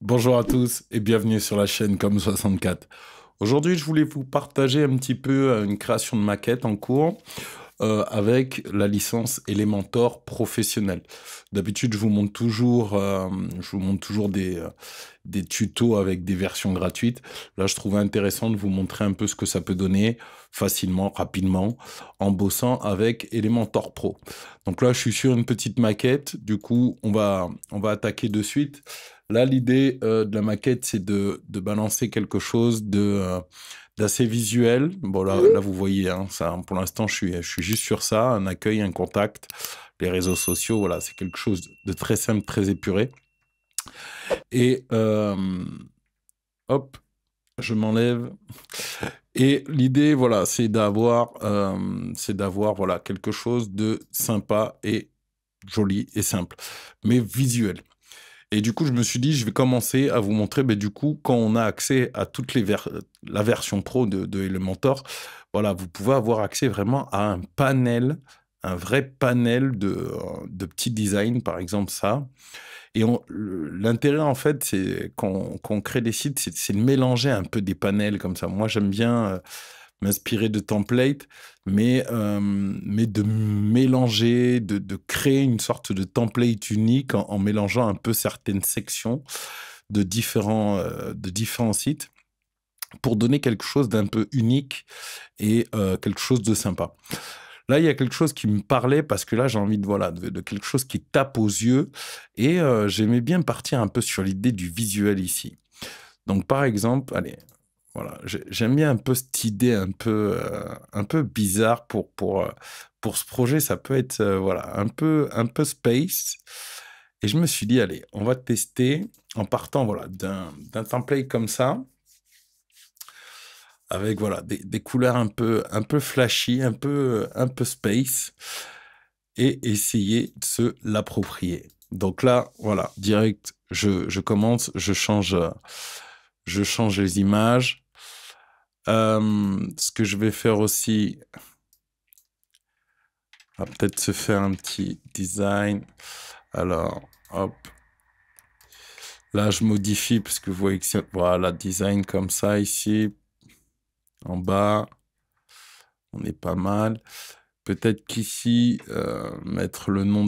Bonjour à tous et bienvenue sur la chaîne Comme64. Aujourd'hui, je voulais vous partager un petit peu une création de maquette en cours avec la licence Elementor professionnelle. D'habitude, je vous montre toujours des tutos avec des versions gratuites. Là, je trouvais intéressant de vous montrer un peu ce que ça peut donner facilement, rapidement, en bossant avec Elementor Pro. Donc là, je suis sur une petite maquette. Du coup, on va attaquer de suite. Là, l'idée de la maquette, c'est de balancer quelque chose d'assez visuel. Bon, là, vous voyez, hein, ça, pour l'instant, je suis juste sur ça, un accueil, un contact, les réseaux sociaux, voilà, c'est quelque chose de très simple, très épuré. Et hop, je m'enlève. Et l'idée, voilà, c'est d'avoir, voilà, quelque chose de sympa et joli et simple, mais visuel. Et du coup, je me suis dit, je vais commencer à vous montrer, ben, du coup, quand on a accès à la version pro de Elementor, voilà, vous pouvez avoir accès vraiment à un panel, un vrai panel de petits designs, par exemple ça. Et l'intérêt, en fait, c'est quand on crée des sites, c'est de mélanger un peu des panels comme ça. Moi, j'aime bien m'inspirer de templates, mais de mélanger, de créer une sorte de template unique en mélangeant un peu certaines sections de différents sites pour donner quelque chose d'un peu unique et quelque chose de sympa. Là, il y a quelque chose qui me parlait parce que là, j'ai envie de quelque chose qui tape aux yeux et j'aimais bien partir un peu sur l'idée du visuel ici. Donc, par exemple, allez, voilà, j'aime bien un peu cette idée un peu bizarre pour ce projet. Ça peut être voilà, un peu space. Et je me suis dit, allez, on va tester en partant voilà, d'un template comme ça, avec voilà, des couleurs un peu flashy, un peu space, et essayer de se l'approprier. Donc là, voilà, direct, je commence, je change les images. Ce que je vais faire aussi, on va peut-être se faire un petit design. Alors, hop, là, je modifie parce que vous voyez que voilà, design comme ça ici, en bas, on est pas mal. Peut-être qu'ici, mettre le nom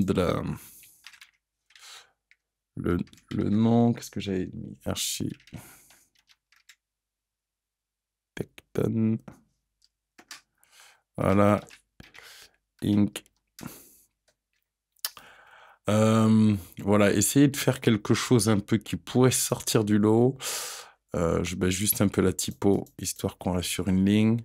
le, le nom, qu'est-ce que j'avais mis? Architecton. Voilà, Inc. Voilà, essayer de faire quelque chose un peu qui pourrait sortir du lot. Je baisse juste un peu la typo, histoire qu'on reste sur une ligne.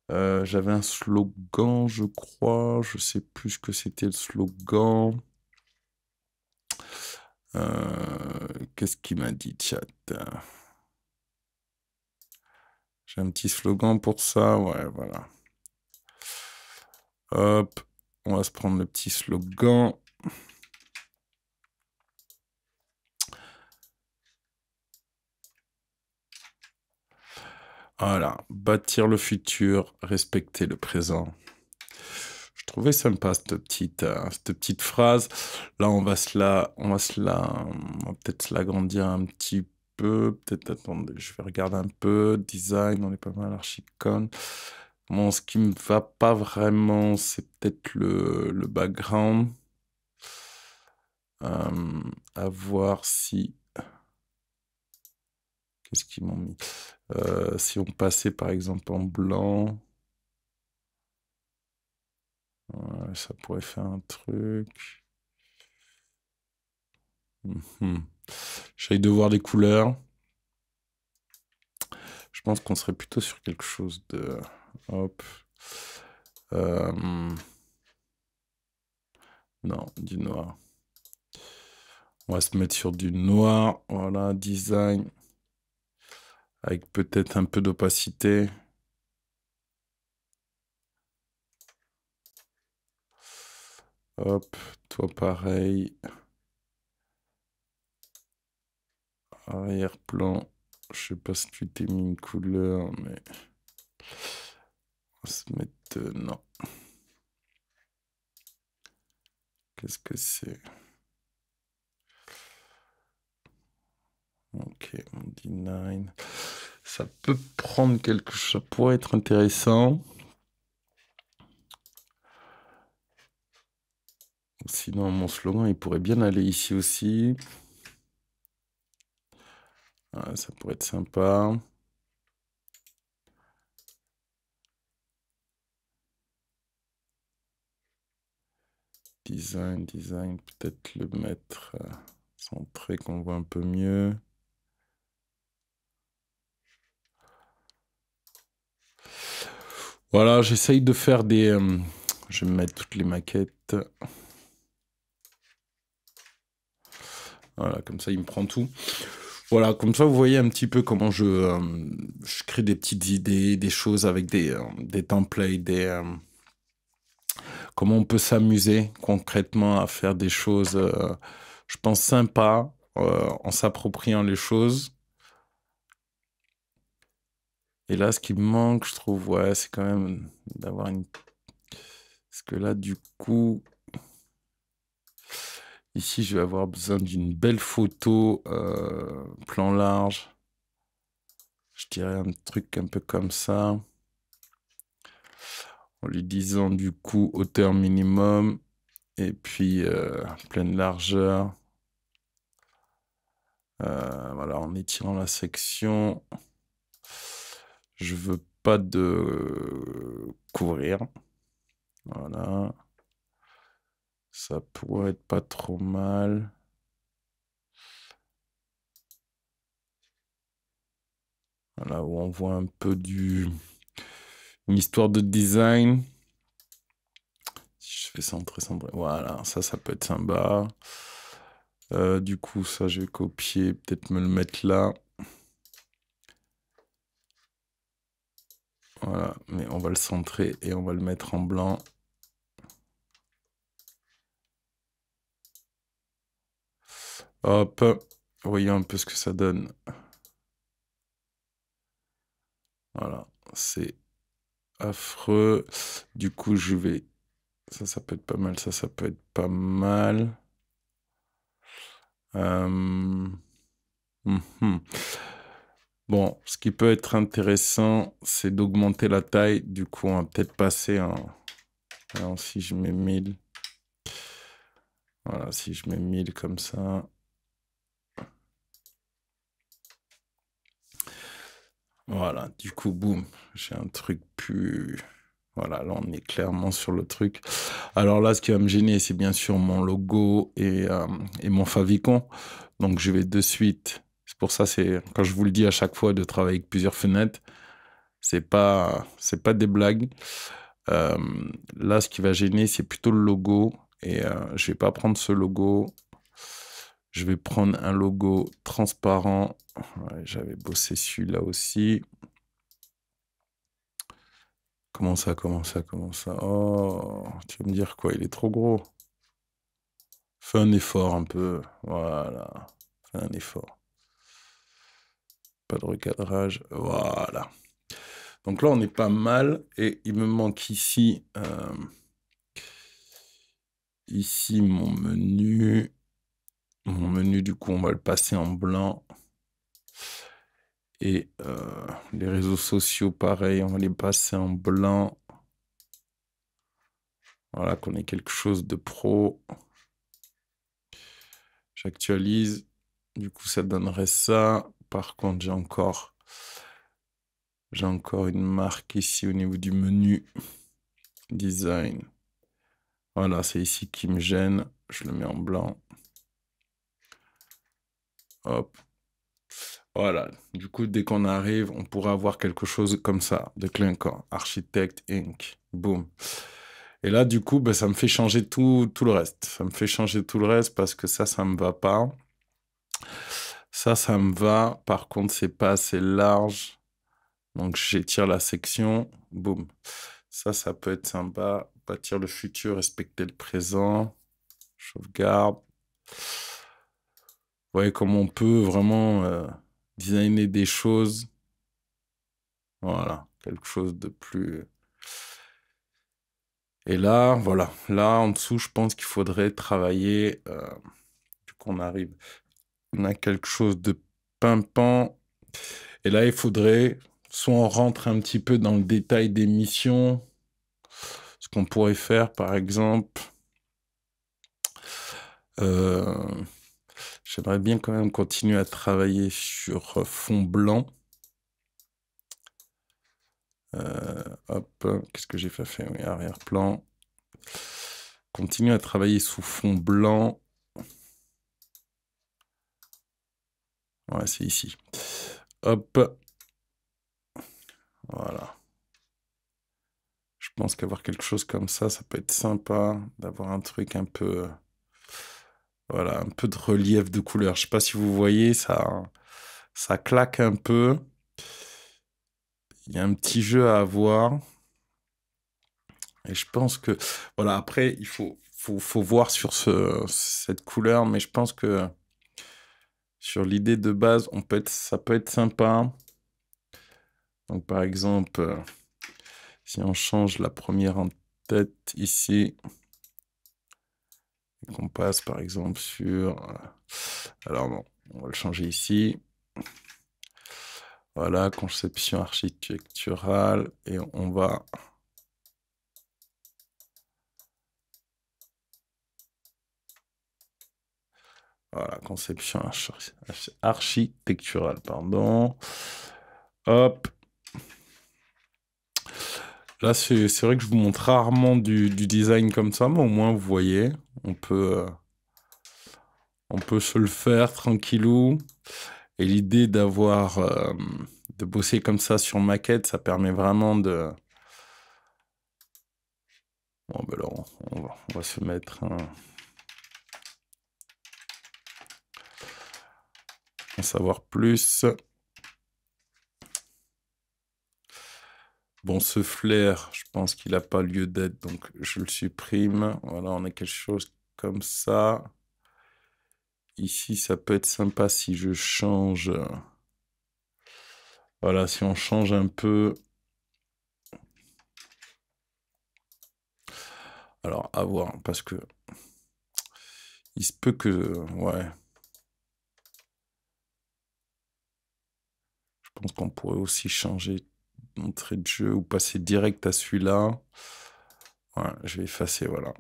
J'avais un slogan, je crois. Je sais plus ce que c'était le slogan. Qu'est-ce qu'il m'a dit, chat? J'ai un petit slogan pour ça. Ouais, voilà. Hop, on va se prendre le petit slogan. Voilà, bâtir le futur, respecter le présent. Je trouvais sympa cette petite phrase. Là, on va peut-être se l'agrandir un petit peu. Peut-être, attendez, je vais regarder un peu. Design, on est pas mal. Archicon. Bon, ce qui me va pas vraiment, c'est peut-être le background. À voir si. Qu'est-ce qu'ils m'ont mis? Si on passait par exemple en blanc, ouais, ça pourrait faire un truc. Mhm. J'essaye de voir des couleurs. Je pense qu'on serait plutôt sur quelque chose de... Hop. Euh, Non, du noir. On va se mettre sur du noir. Voilà, design. Avec peut-être un peu d'opacité. Hop, toi pareil. Arrière-plan. Je sais pas si tu t'es mis une couleur, mais... On va se mettre... non. Qu'est-ce que c'est? 99. Ça peut prendre quelque chose, ça pourrait être intéressant. Sinon, mon slogan, il pourrait bien aller ici aussi. Ah, ça pourrait être sympa. Design, peut-être le mettre centré, qu'on voit un peu mieux. Voilà, j'essaye de faire des... je vais mettre toutes les maquettes. Voilà, comme ça, il me prend tout. Voilà, comme ça, vous voyez un petit peu comment je crée des petites idées, des choses avec des templates, comment on peut s'amuser concrètement à faire des choses, je pense, sympas, en s'appropriant les choses. Et là, ce qui me manque, je trouve, ouais, c'est quand même d'avoir une... Parce que là, du coup, ici, je vais avoir besoin d'une belle photo, plan large. Je dirais un truc un peu comme ça. En lui disant, du coup, hauteur minimum. Et puis, pleine largeur. Voilà, en étirant la section. Je veux pas de couvrir. Voilà. Ça pourrait être pas trop mal. Voilà, où on voit un peu une histoire de design. Si je fais centrer. Voilà, ça peut être sympa. Du coup, ça, je vais copier, peut-être me le mettre là. Voilà, mais on va le centrer et on va le mettre en blanc. Hop, voyons un peu ce que ça donne. Voilà, c'est affreux. Du coup, je vais... Ça peut être pas mal, ça peut être pas mal. Mhm. Bon, ce qui peut être intéressant, c'est d'augmenter la taille. Du coup, on va peut-être passer en... Alors, si je mets 1000... Voilà, si je mets 1000 comme ça... Voilà, du coup, boum, j'ai un truc plus... Voilà, là, on est clairement sur le truc. Alors là, ce qui va me gêner, c'est bien sûr mon logo et mon favicon. Donc, je vais de suite... C'est pour ça, c'est quand je vous le dis à chaque fois de travailler avec plusieurs fenêtres, c'est pas des blagues. Euh, Là, ce qui va gêner, c'est plutôt le logo. Et je vais pas prendre ce logo. Je vais prendre un logo transparent. Ouais, j'avais bossé celui-là aussi. Comment ça? Oh, tu vas me dire quoi? Il est trop gros. Fais un effort un peu. Voilà. Fais un effort. Pas de recadrage. Voilà. Donc là, on est pas mal. Et il me manque ici... ici, mon menu. Mon menu, du coup, on va le passer en blanc. Et les réseaux sociaux, pareil, on va les passer en blanc. Voilà, qu'on ait quelque chose de pro. J'actualise. Du coup, ça donnerait ça. Par contre, j'ai encore une marque ici au niveau du menu. Design. Voilà, c'est ici qui me gêne. Je le mets en blanc. Hop. Voilà. Du coup, dès qu'on arrive, on pourra avoir quelque chose comme ça, de clinquant. Architect Inc. Boom. Et là, du coup, ben, ça me fait changer tout le reste. Ça me fait changer tout le reste parce que ça me va pas. Ça me va. Par contre, c'est pas assez large. Donc, j'étire la section. Boum. Ça peut être sympa. Bâtir le futur, respecter le présent. Sauvegarde. Vous voyez comment on peut vraiment designer des choses. Voilà, quelque chose de plus... Et là, voilà. Là, en dessous, je pense qu'il faudrait travailler. Du coup, on a quelque chose de pimpant. Et là, il faudrait soit on rentre un petit peu dans le détail des missions, ce qu'on pourrait faire, par exemple. J'aimerais bien quand même continuer à travailler sur fond blanc. Hop, qu'est-ce que j'ai fait? Oui, arrière-plan. Continuer à travailler sous fond blanc. Ouais, c'est ici. Hop. Voilà. Je pense qu'avoir quelque chose comme ça peut être sympa. D'avoir un truc un peu... Voilà, un peu de relief de couleur. Je sais pas si vous voyez, ça claque un peu. Il y a un petit jeu à avoir. Et je pense que... Voilà, après, il faut voir sur cette couleur. Mais je pense que sur l'idée de base, ça peut être sympa. Donc, par exemple, si on change la première en tête ici, et qu'on passe par exemple sur... Alors non, on va le changer ici. Voilà, conception architecturale. Et on va... Voilà, conception architecturale, pardon. Hop. Là, c'est vrai que je vous montre rarement du design comme ça, mais au moins, vous voyez, on peut se le faire tranquillou. Et l'idée de bosser comme ça sur maquette, ça permet vraiment de... Bon, ben là, on va se mettre en savoir plus. Bon, ce flair, je pense qu'il n'a pas lieu d'être, donc je le supprime. Voilà, on a quelque chose comme ça. Ici, ça peut être sympa si je change... Voilà, si on change un peu... Alors, à voir, parce que... Il se peut que... Ouais. Je pense qu'on pourrait aussi changer d'entrée de jeu ou passer direct à celui-là. Ouais, je vais effacer, voilà.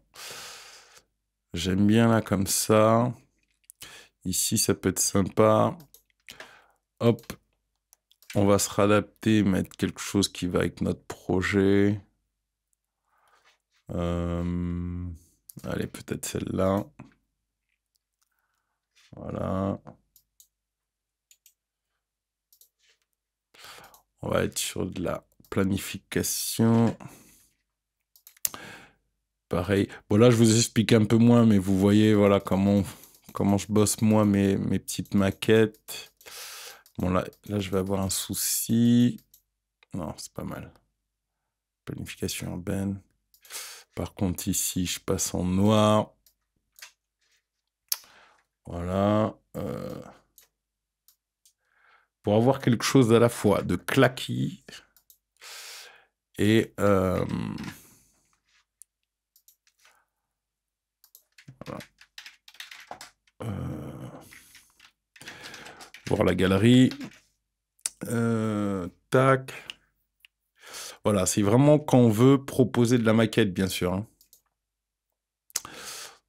J'aime bien là comme ça. Ici, ça peut être sympa. Hop. On va se réadapter, mettre quelque chose qui va avec notre projet. Allez, peut-être celle-là. Voilà. On va être sur de la planification. Pareil. Bon, là, je vous explique un peu moins, mais vous voyez, voilà, comment je bosse, moi, mes petites maquettes. Bon, là, je vais avoir un souci. Non, c'est pas mal. Planification urbaine. Par contre, ici, je passe en noir. Voilà. Pour avoir quelque chose à la fois de claquis et... voilà. Voir la galerie. Tac. Voilà, c'est vraiment quand on veut proposer de la maquette, bien sûr. Hein.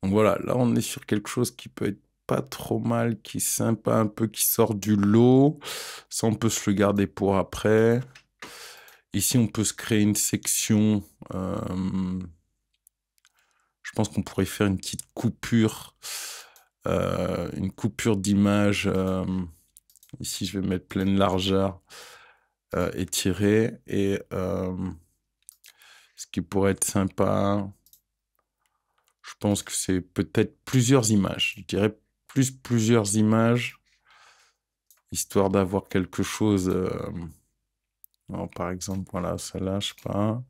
Donc voilà, là, on est sur quelque chose qui peut être pas trop mal, qui est sympa un peu, qui sort du lot. Ça, on peut se le garder pour après. Ici, on peut se créer une section. Je pense qu'on pourrait faire une petite coupure. Une coupure d'image. Ici, je vais mettre pleine largeur. Étirée. Et ce qui pourrait être sympa, je pense que c'est peut-être plusieurs images. Je dirais plusieurs images, histoire d'avoir quelque chose... alors, par exemple, voilà, celle-là, je sais pas.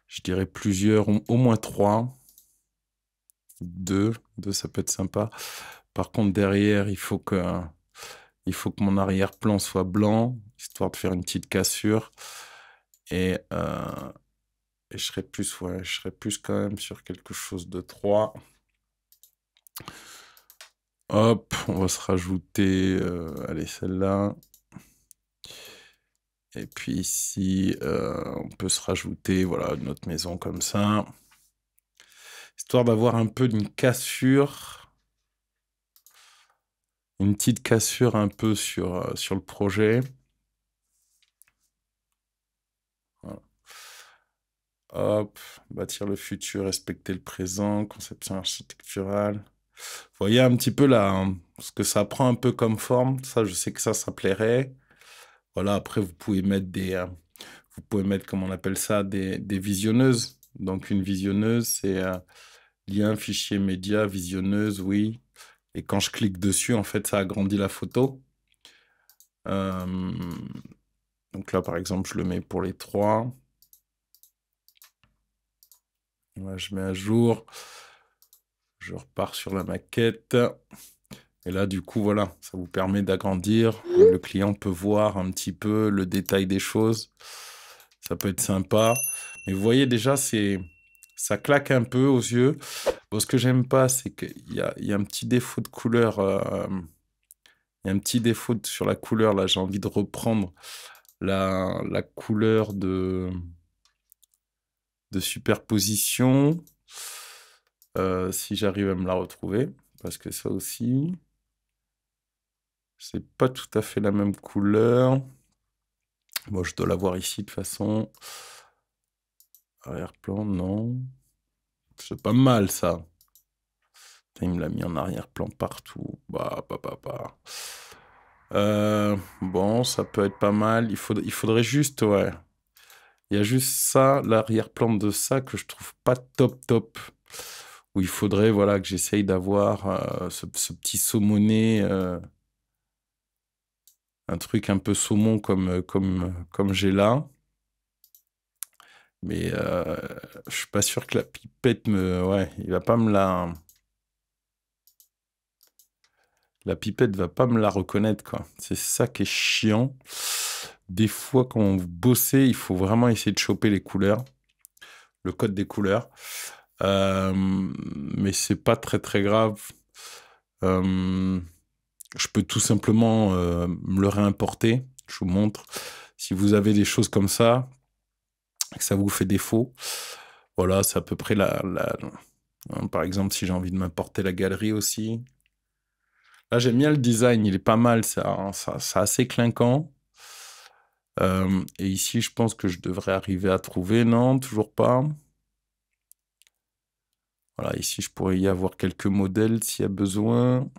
Je dirais plusieurs, au moins 3. 2, ça peut être sympa. Par contre, derrière, il faut que mon arrière-plan soit blanc, histoire de faire une petite cassure. Et je serais plus quand même sur quelque chose de 3. Hop, on va se rajouter, allez, celle-là. Et puis ici, on peut se rajouter, voilà, une autre maison comme ça. Histoire d'avoir un peu d'une cassure, une petite cassure un peu sur le projet. Voilà. Hop, bâtir le futur, respecter le présent, conception architecturale. Vous voyez un petit peu là, ce que ça prend un peu comme forme. Ça, je sais que ça plairait. Voilà, après, vous pouvez mettre vous pouvez mettre, comment on appelle ça, des visionneuses. Donc, une visionneuse, c'est lien, fichier, média, visionneuse, oui. Et quand je clique dessus, en fait, ça agrandit la photo. Euh, donc là, par exemple, je le mets pour les trois. Là, je mets à jour. Je repars sur la maquette. Et là, du coup, voilà, ça vous permet d'agrandir. Le client peut voir un petit peu le détail des choses. Ça peut être sympa. Mais vous voyez déjà, ça claque un peu aux yeux. Bon, ce que j'aime pas, c'est qu'il y a un petit défaut de couleur. Il y a un petit défaut sur la couleur. Là, j'ai envie de reprendre la couleur de superposition. Si j'arrive à me la retrouver. Parce que ça aussi, c'est pas tout à fait la même couleur. Moi, je dois l'avoir ici de toute façon. Arrière-plan, non. C'est pas mal ça. Il me l'a mis en arrière-plan partout. Bah. Bon, ça peut être pas mal. Il faudrait juste, ouais. Il y a juste ça, l'arrière-plan de ça que je trouve pas top. Où il faudrait, voilà, que j'essaye d'avoir ce petit saumoné, un truc un peu saumon comme j'ai là. Mais je suis pas sûr que la pipette ouais, il va pas me la... La pipette va pas me la reconnaître, quoi. C'est ça qui est chiant. Des fois, quand vous bossez, il faut vraiment essayer de choper les couleurs, le code des couleurs. Mais c'est pas très grave. Je peux tout simplement me le réimporter. Je vous montre. Si vous avez des choses comme ça, que ça vous fait défaut, voilà, c'est à peu près par exemple, si j'ai envie de m'importer la galerie aussi. Là, j'aime bien le design, il est pas mal, c'est assez clinquant. Et ici, je pense que je devrais arriver à trouver. Non, toujours pas. Voilà, ici, je pourrais y avoir quelques modèles s'il y a besoin.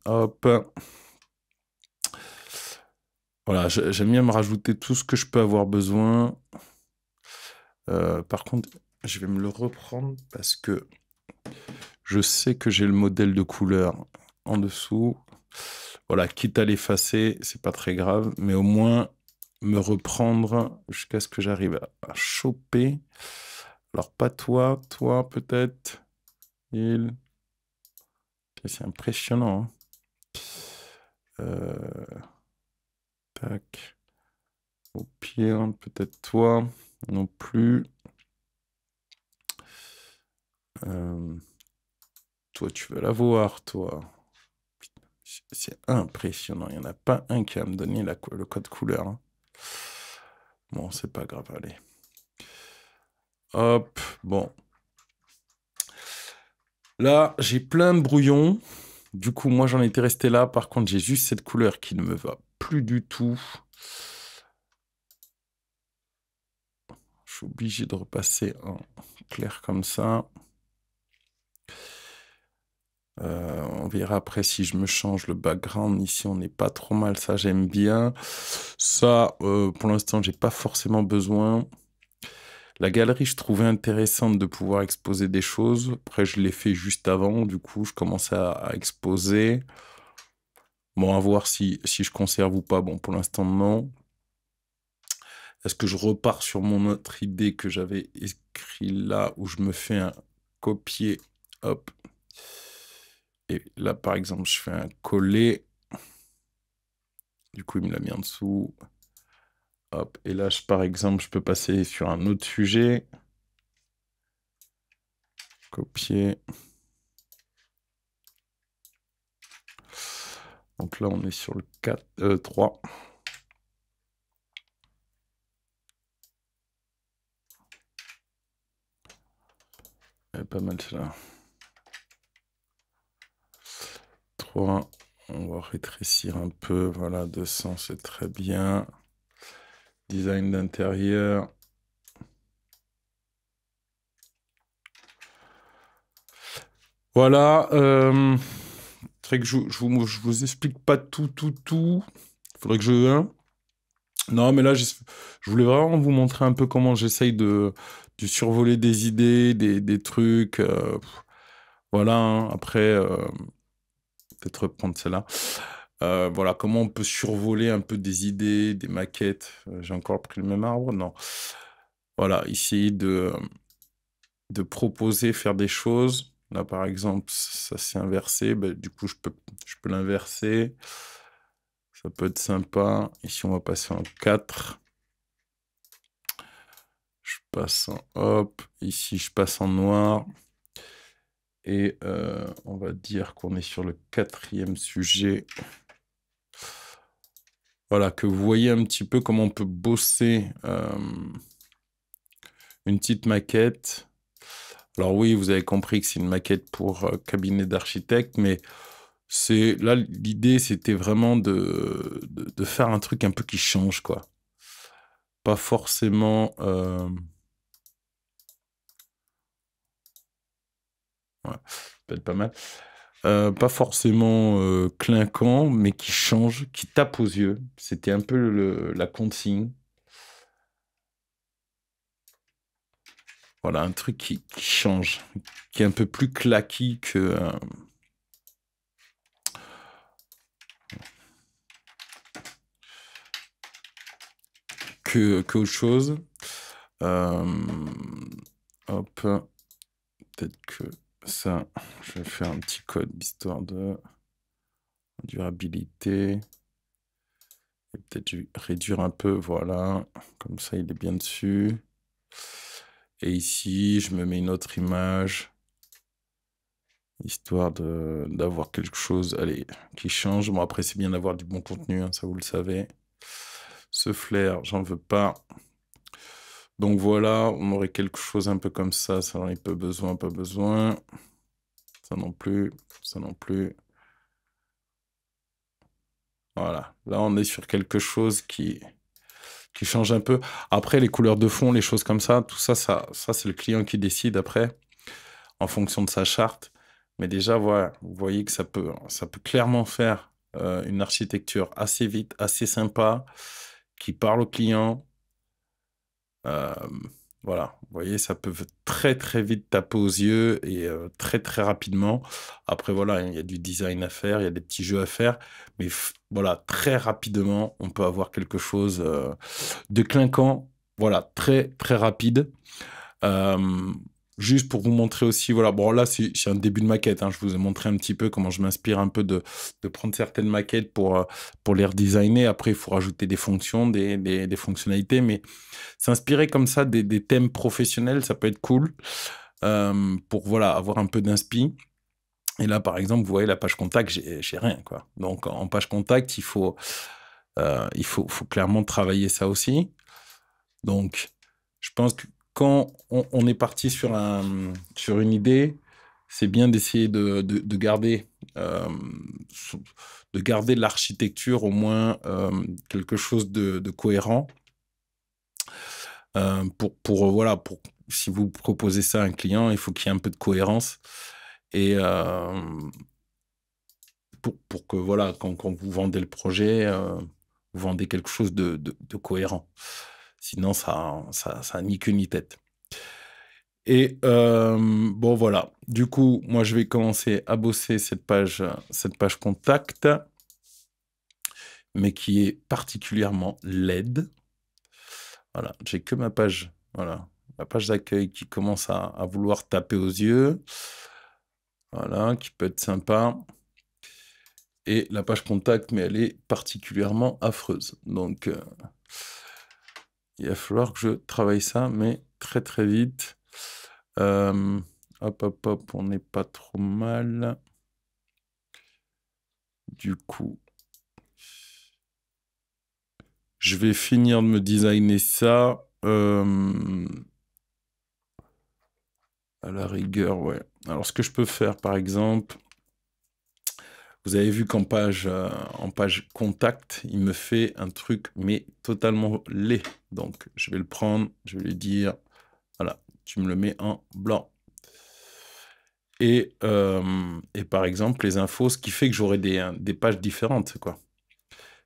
Hop. Voilà, j'aime bien me rajouter tout ce que je peux avoir besoin. Par contre, je vais me le reprendre parce que je sais que j'ai le modèle de couleur en dessous. Voilà, quitte à l'effacer, c'est pas très grave, mais au moins me reprendre jusqu'à ce que j'arrive à choper. Alors, pas toi peut-être. C'est impressionnant, hein. Tac. Au pire, peut-être toi non plus. Toi, tu veux la voir, toi. C'est impressionnant. Il n'y en a pas un qui va me donner le code couleur, hein. Bon, c'est pas grave, allez. Hop, bon. Là, j'ai plein de brouillons. Du coup, moi, j'en étais resté là. Par contre, j'ai juste cette couleur qui ne me va plus du tout. Je suis obligé de repasser en clair comme ça. On verra après si je me change le background. Ici, on n'est pas trop mal. Ça, j'aime bien. Ça, pour l'instant, j'ai pas forcément besoin. La galerie, je trouvais intéressante de pouvoir exposer des choses. Après, je l'ai fait juste avant. Du coup, je commençais à exposer. Bon, à voir si je conserve ou pas. Bon, pour l'instant, non. Est-ce que je repars sur mon autre idée que j'avais écrit là, où je me fais un copier, hop. Et là, par exemple, je fais un coller. Du coup, il me l'a mis en dessous. Hop. Et là, par exemple, je peux passer sur un autre sujet. Copier. Donc là, on est sur le 4, 3. Pas mal cela. 3. On va rétrécir un peu. Voilà, 200, c'est très bien. Design d'intérieur. Voilà. C'est vrai que je vous explique pas tout. Faudrait que je... Non, mais là, je voulais vraiment vous montrer un peu comment j'essaye de survoler des idées, des trucs. Voilà, hein. Après, peut-être reprendre celle-là. Voilà, comment on peut survoler un peu des idées, des maquettes. J'ai encore pris le même arbre? Non. Voilà, essayer de proposer, faire des choses. Là, par exemple, ça s'est inversé. Ben, du coup, je peux l'inverser. Ça peut être sympa. Ici, on va passer en 4. Je passe en hop. Ici, je passe en noir. Et on va dire qu'on est sur le 4e sujet. Voilà, que vous voyez un petit peu comment on peut bosser une petite maquette. Alors oui, vous avez compris que c'est une maquette pour cabinet d'architecte, mais là, l'idée, c'était vraiment de faire un truc un peu qui change, quoi. Pas forcément... Ouais, ça peut être pas mal. Pas forcément clinquant, mais qui change, qui tape aux yeux. C'était un peu la consigne. Voilà, un truc qui change, qui est un peu plus claquis qu'autre chose. Hop, peut-être que ça, je vais faire un petit code d'histoire de durabilité. Et peut-être je vais réduire un peu, voilà, comme ça il est bien dessus. Et ici, je me mets une autre image, histoire d'avoir quelque chose, allez, qui change. Bon, après, c'est bien d'avoir du bon contenu, hein, ça vous le savez. Ce flair, j'en veux pas. Donc voilà, on aurait quelque chose un peu comme ça j'en ai pas besoin, pas besoin. Ça non plus, ça non plus. Voilà, là on est sur quelque chose qui change un peu. Après, les couleurs de fond, les choses comme ça, tout ça, ça c'est le client qui décide après, en fonction de sa charte. Mais déjà, voilà, vous voyez que ça peut clairement faire une architecture assez vite, assez sympa, qui parle au client. Euh, voilà, vous voyez, ça peut très très vite taper aux yeux et très très rapidement. Après, voilà, il y a du design à faire, il y a des petits jeux à faire, mais voilà, très rapidement, on peut avoir quelque chose de clinquant, voilà, très très rapide. Euh, Juste pour vous montrer aussi, voilà, bon là c'est un début de maquette, hein, je vous ai montré un petit peu comment je m'inspire un peu de prendre certaines maquettes pour les redesigner. Après, il faut rajouter des fonctions, des fonctionnalités, mais s'inspirer comme ça des thèmes professionnels, ça peut être cool pour voilà, avoir un peu d'inspi. Et là, par exemple, vous voyez la page contact, j'ai rien, quoi. Donc en page contact, faut clairement travailler ça aussi. Donc, je pense que quand on est parti sur une idée, c'est bien d'essayer de garder l'architecture au moins quelque chose de cohérent voilà, si vous proposez ça à un client, il faut qu'il y ait un peu de cohérence et pour que voilà, quand vous vendez le projet, vous vendez quelque chose de cohérent. Sinon, ça ni queue ni tête. Et bon, voilà. Du coup, moi, je vais commencer à bosser cette page contact, mais qui est particulièrement laide. Voilà, j'ai que ma page, voilà, ma page d'accueil qui commence à vouloir taper aux yeux. Voilà, qui peut être sympa. Et la page contact, mais elle est particulièrement affreuse. Donc, il va falloir que je travaille ça, mais très très vite. Hop, hop, hop, on n'est pas trop mal. Du coup, Je vais finir de me designer ça. À la rigueur, ouais. Alors, ce que je peux faire, par exemple, vous avez vu en page contact, il me fait un truc, mais totalement laid. Donc, je vais le prendre, je vais lui dire, voilà, tu me le mets en blanc. Et par exemple, les infos, ce qui fait que j'aurai des pages différentes, quoi.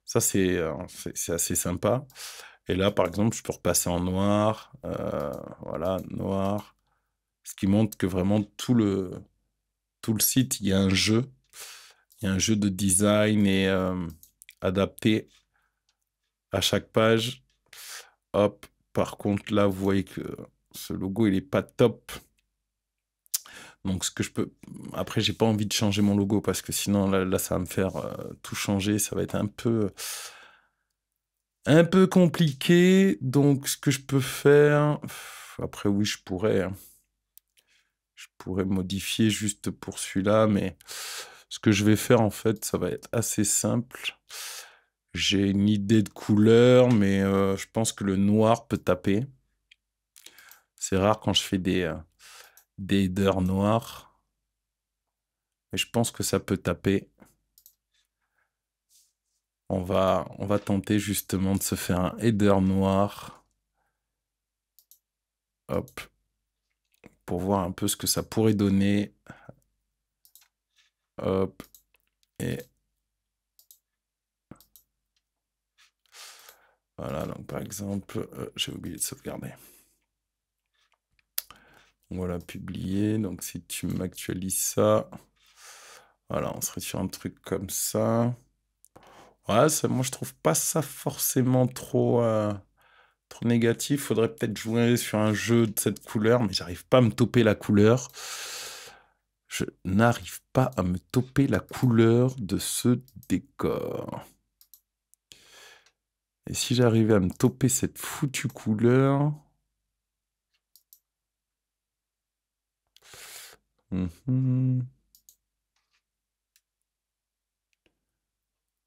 Ça, c'est assez sympa. Et là, par exemple, je peux repasser en noir. Voilà, noir. Ce qui montre que vraiment tout le site, il y a un jeu. Il y a un jeu de design et adapté à chaque page. Hop. Par contre, là, vous voyez que ce logo, il est pas top. Donc, ce que je peux... Après, j'ai pas envie de changer mon logo parce que sinon, là ça va me faire tout changer. Ça va être un peu compliqué. Donc, ce que je peux faire... Après, oui, je pourrais, hein. Je pourrais modifier juste pour celui-là, mais ce que je vais faire, en fait, ça va être assez simple. J'ai une idée de couleur, mais je pense que le noir peut taper. C'est rare quand je fais des headers noirs, mais je pense que ça peut taper. On va tenter justement de se faire un header noir. Hop. Pour voir un peu ce que ça pourrait donner. Hop. Et voilà, donc par exemple, j'ai oublié de sauvegarder. Voilà, publier. Donc si tu m'actualises ça, voilà, on serait sur un truc comme ça. Ouais, moi je trouve pas ça forcément trop négatif. Faudrait peut-être jouer sur un jeu de cette couleur, mais j'arrive pas à me toper la couleur. Je n'arrive pas à me toper la couleur de ce décor. Et si j'arrivais à me toper cette foutue couleur...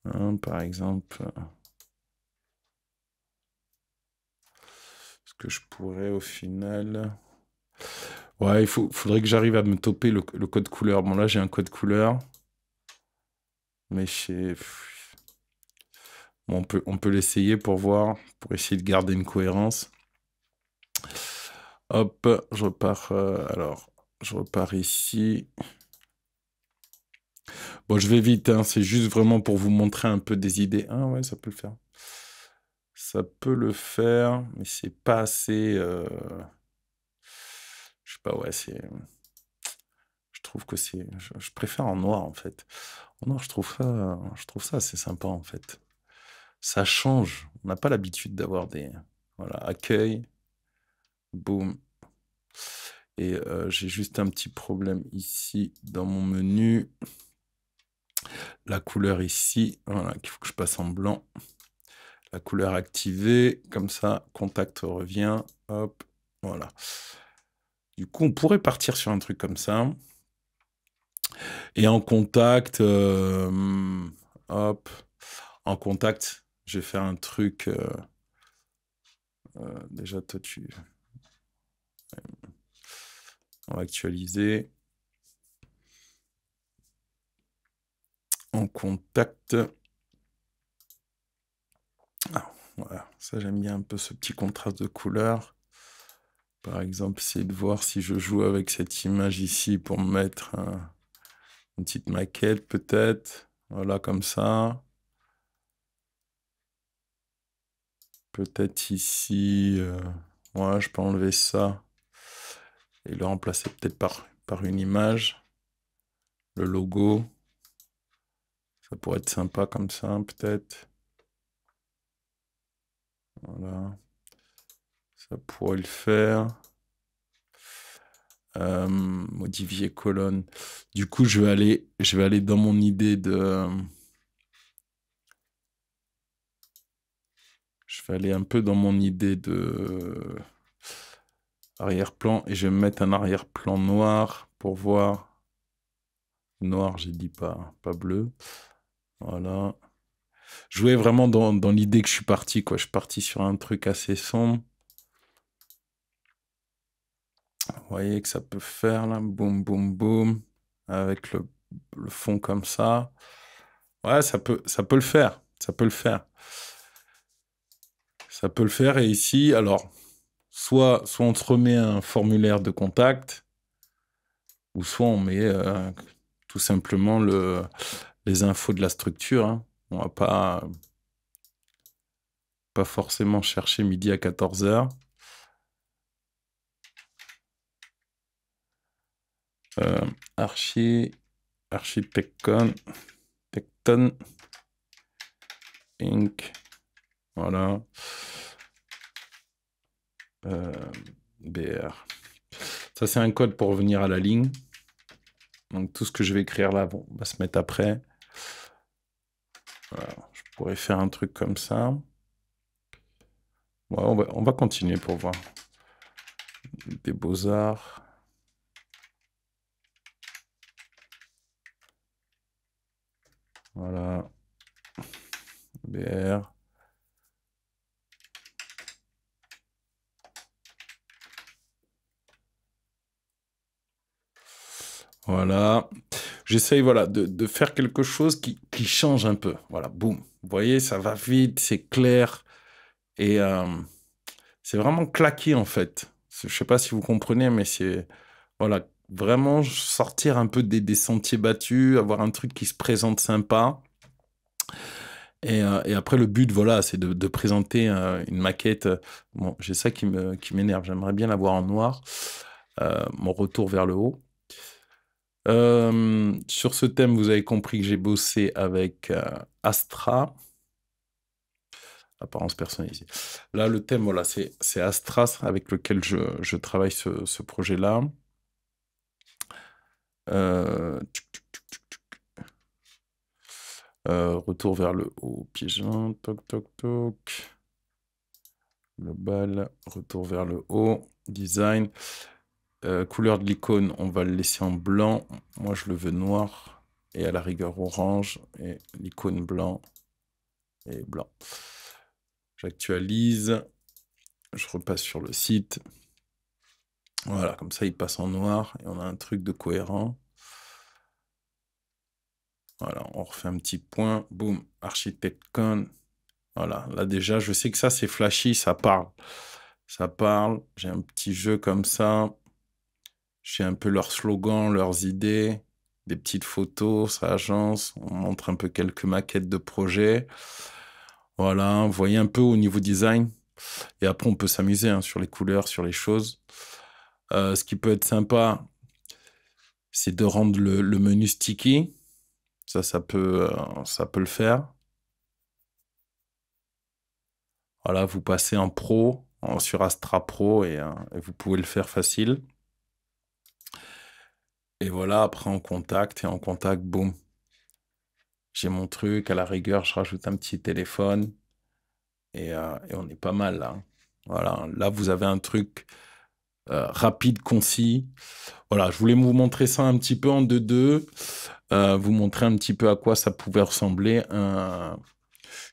Hein, par exemple... Ce que je pourrais au final... Ouais, faudrait que j'arrive à me toper le code couleur. Bon, là, j'ai un code couleur. Mais bon, on peut l'essayer pour voir, pour essayer de garder une cohérence. Hop, je repars. Alors, je repars ici. Bon, je vais vite, hein, c'est juste vraiment pour vous montrer un peu des idées. Ah ouais, ça peut le faire. Ça peut le faire, mais c'est pas assez... Je sais pas, ouais, c'est... Je trouve que c'est... Je préfère en noir, en fait. En noir, je trouve ça assez sympa, en fait. Ça change. On n'a pas l'habitude d'avoir des... Voilà, accueil. Boum. Et j'ai juste un petit problème ici dans mon menu. La couleur ici, voilà, qu'il faut que je passe en blanc. La couleur activée, comme ça, contact revient. Hop, voilà. Du coup, on pourrait partir sur un truc comme ça. Et en contact, hop, en contact, je vais faire un truc. Déjà, toi, on va actualiser. En contact. Ah, voilà, ça j'aime bien un peu ce petit contraste de couleur. Par exemple, essayer de voir si je joue avec cette image ici pour me mettre une petite maquette peut-être. Voilà, comme ça. Peut-être ici, ouais, je peux enlever ça et le remplacer peut-être par une image. Le logo. Ça pourrait être sympa comme ça, peut-être. Voilà. Ça pourrait le faire. Modifier colonne. Du coup, je vais aller dans mon idée de... Je vais aller un peu dans mon idée de arrière-plan et je vais me mettre un arrière-plan noir pour voir. Noir, j'ai dit pas bleu. Voilà. jouer vraiment dans l'idée que je suis parti, quoi. Je suis parti sur un truc assez sombre. Vous voyez que ça peut faire, là, boum, boum, boum, avec le fond comme ça. Ouais, ça peut le faire, ça peut le faire. Ça peut le faire, et ici, alors, soit on se remet un formulaire de contact, ou soit on met tout simplement les infos de la structure, hein. On va pas forcément chercher midi à 14h. Architecton, Tecton, Inc. Voilà. BR. Ça, c'est un code pour revenir à la ligne. Donc, tout ce que je vais écrire là, bon, va se mettre après. Voilà. Je pourrais faire un truc comme ça. Ouais, on va continuer pour voir. Des beaux-arts. Voilà. BR. Voilà. J'essaye, voilà, de faire quelque chose qui change un peu. Voilà, boum. Vous voyez, ça va vite, c'est clair. Et c'est vraiment claqué, en fait. Je sais pas si vous comprenez, mais c'est... Voilà, vraiment sortir un peu des sentiers battus, avoir un truc qui se présente sympa. Et après, le but, voilà, c'est de présenter une maquette. Bon, j'ai ça qui m'énerve. J'aimerais bien l'avoir en noir. Mon retour vers le haut. Sur ce thème, vous avez compris que j'ai bossé avec Astra. Apparence personnalisée. Là, le thème, voilà, c'est Astra avec lequel je travaille ce projet-là. Retour vers le haut, pigeon, toc, toc, toc. Global, retour vers le haut, design. Couleur de l'icône, on va le laisser en blanc. Moi, je le veux noir et à la rigueur orange. Et l'icône blanc et blanc. J'actualise. Je repasse sur le site. Voilà, comme ça, il passe en noir et on a un truc de cohérent. Voilà, on refait un petit point. Boum, architecton. Voilà, là déjà, je sais que ça, c'est flashy, ça parle. Ça parle. J'ai un petit jeu comme ça. J'ai un peu leurs slogans, leurs idées, des petites photos, ça agence. On montre un peu quelques maquettes de projets. Voilà, vous voyez un peu au niveau design. Et après, on peut s'amuser hein, sur les couleurs, sur les choses. Ce qui peut être sympa, c'est de rendre le menu sticky. Ça peut le faire. Voilà, vous passez en pro, sur Astra Pro, et vous pouvez le faire facile. Et voilà, après en contact, boum. J'ai mon truc, à la rigueur, je rajoute un petit téléphone, et on est pas mal là. Voilà, là vous avez un truc rapide, concis. Voilà, je voulais vous montrer ça un petit peu en 2-2, vous montrer un petit peu à quoi ça pouvait ressembler,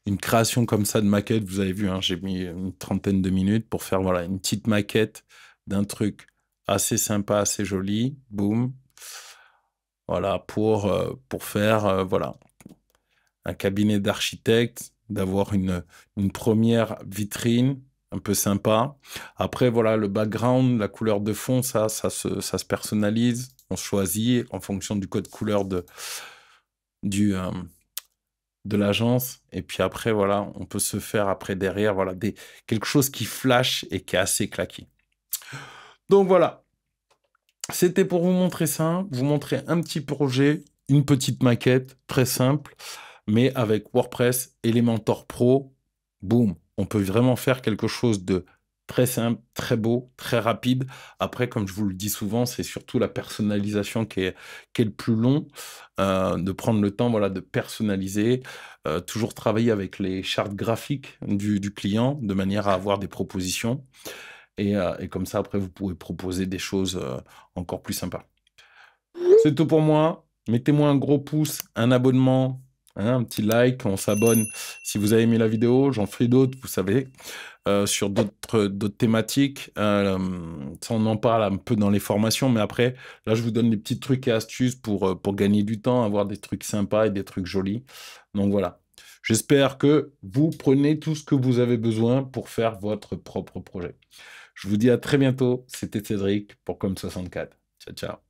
une création comme ça de maquette. Vous avez vu, hein, j'ai mis une trentaine de minutes pour faire voilà, une petite maquette d'un truc assez sympa, assez joli. Boum. Voilà, pour faire voilà, un cabinet d'architecte, d'avoir une première vitrine un peu sympa. Après, voilà, le background, la couleur de fond, ça se personnalise. On choisit en fonction du code couleur du, de l'agence. Et puis après, voilà, on peut se faire après derrière, voilà, quelque chose qui flash et qui est assez claqué. Donc voilà, c'était pour vous montrer ça, vous montrer un petit projet, une petite maquette très simple, mais avec WordPress, Elementor Pro, boum, on peut vraiment faire quelque chose de très simple, très beau, très rapide. Après, comme je vous le dis souvent, c'est surtout la personnalisation qui est le plus long, de prendre le temps voilà, de personnaliser, toujours travailler avec les chartes graphiques du client, de manière à avoir des propositions. Et comme ça, après, vous pouvez proposer des choses encore plus sympas. C'est tout pour moi. Mettez-moi un gros pouce, un abonnement, hein, un petit like, on s'abonne si vous avez aimé la vidéo. J'en fais d'autres, vous savez, sur d'autres thématiques. Ça, on en parle un peu dans les formations, mais après, là, je vous donne des petits trucs et astuces pour gagner du temps, avoir des trucs sympas et des trucs jolis. Donc voilà. J'espère que vous prenez tout ce que vous avez besoin pour faire votre propre projet. Je vous dis à très bientôt. C'était Cédric pour Comme64. Ciao, ciao.